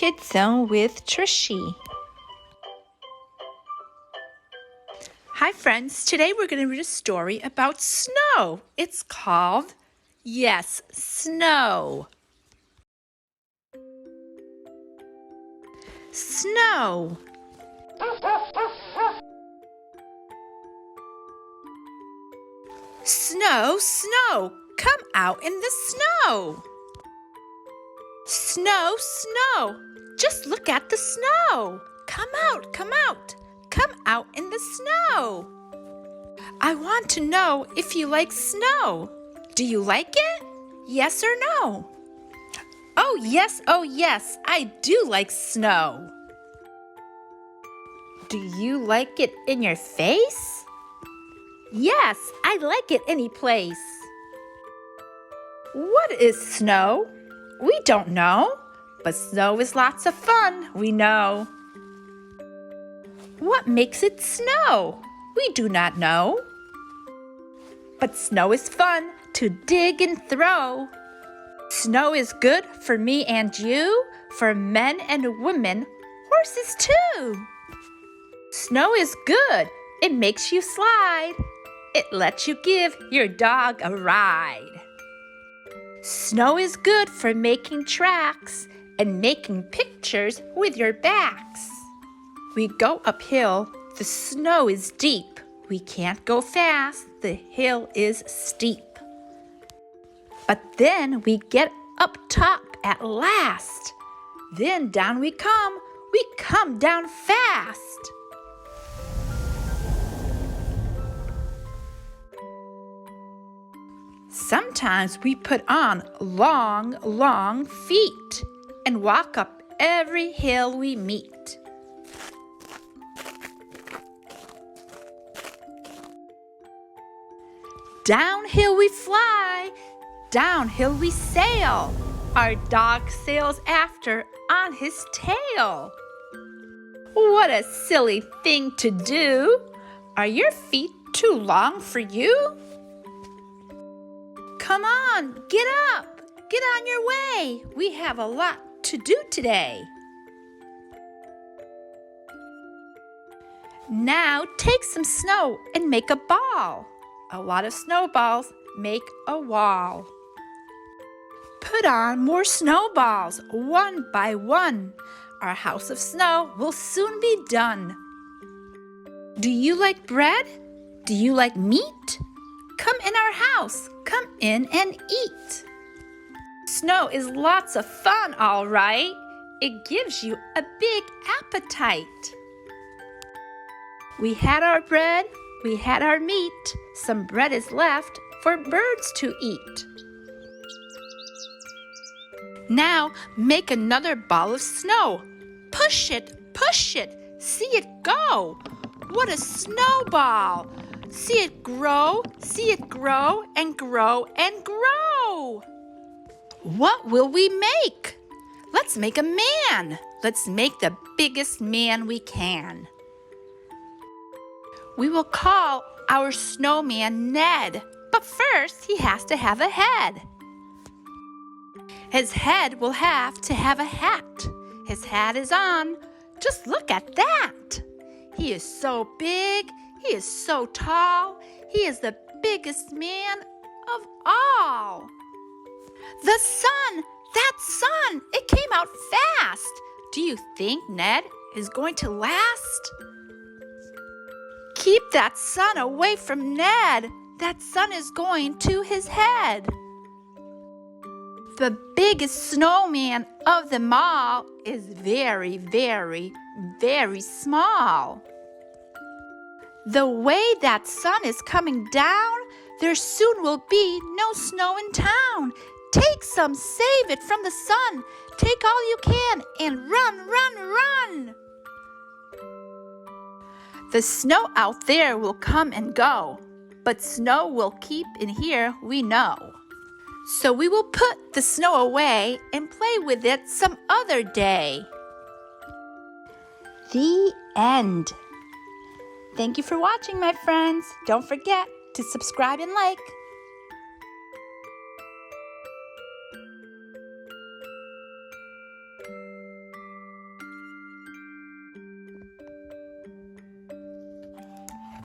Kids Zone with Trishy. Hi friends, today we're going to read a story about snow. It's called, yes, Snow. Snow. Snow, snow, come out in the snow. Snow, snow, just look at the snow. Come out, come out in the snow. I want to know if you like snow. Do you like it? Yes or no? Oh yes, I do like snow. Do you like it in your face? Yes, I like it any place. What is snow? We don't know, but snow is lots of fun, we know. What makes it snow? We do not know. But snow is fun to dig and throw. Snow is good for me and you, for men and women, horses too. Snow is good, it makes you slide. It lets you give your dog a ride. Snow is good for making tracks and making pictures with your backs. We go uphill, the snow is deep. We can't go fast, the hill is steep. But then we get up top at last. Then down we come down fast. Sometimes we put on long, long feet and walk up every hill we meet. Downhill we fly, downhill we sail. Our dog sails after on his tail. What a silly thing to do! Are your feet too long for you? Come on, get up, get on your way. We have a lot to do today. Now take some snow and make a ball. A lot of snowballs make a wall. Put on more snowballs, one by one. Our house of snow will soon be done. Do you like bread? Do you like meat? Come in our house, come in and eat. Snow is lots of fun, all right. It gives you a big appetite. We had our bread, we had our meat. Some bread is left for birds to eat. Now make another ball of snow. Push it, see it go. What a snowball! See it grow and grow and grow. What will we make? Let's make a man. Let's make the biggest man we can. We will call our snowman Ned, but first he has to have a head. His head will have to have a hat. His hat is on. Just look at that. He is so big. He is so tall. He is the biggest man of all. The sun, that sun, it came out fast. Do you think Ned is going to last? Keep that sun away from Ned. That sun is going to his head. The biggest snowman of them all is very, very, very small. The way that sun is coming down, there soon will be no snow in town. Take some, save it from the sun. Take all you can and run, run, run. The snow out there will come and go, but snow will keep in here, we know. So we will put the snow away and play with it some other day. The end. Thank you for watching, my friends. Don't forget to subscribe and like.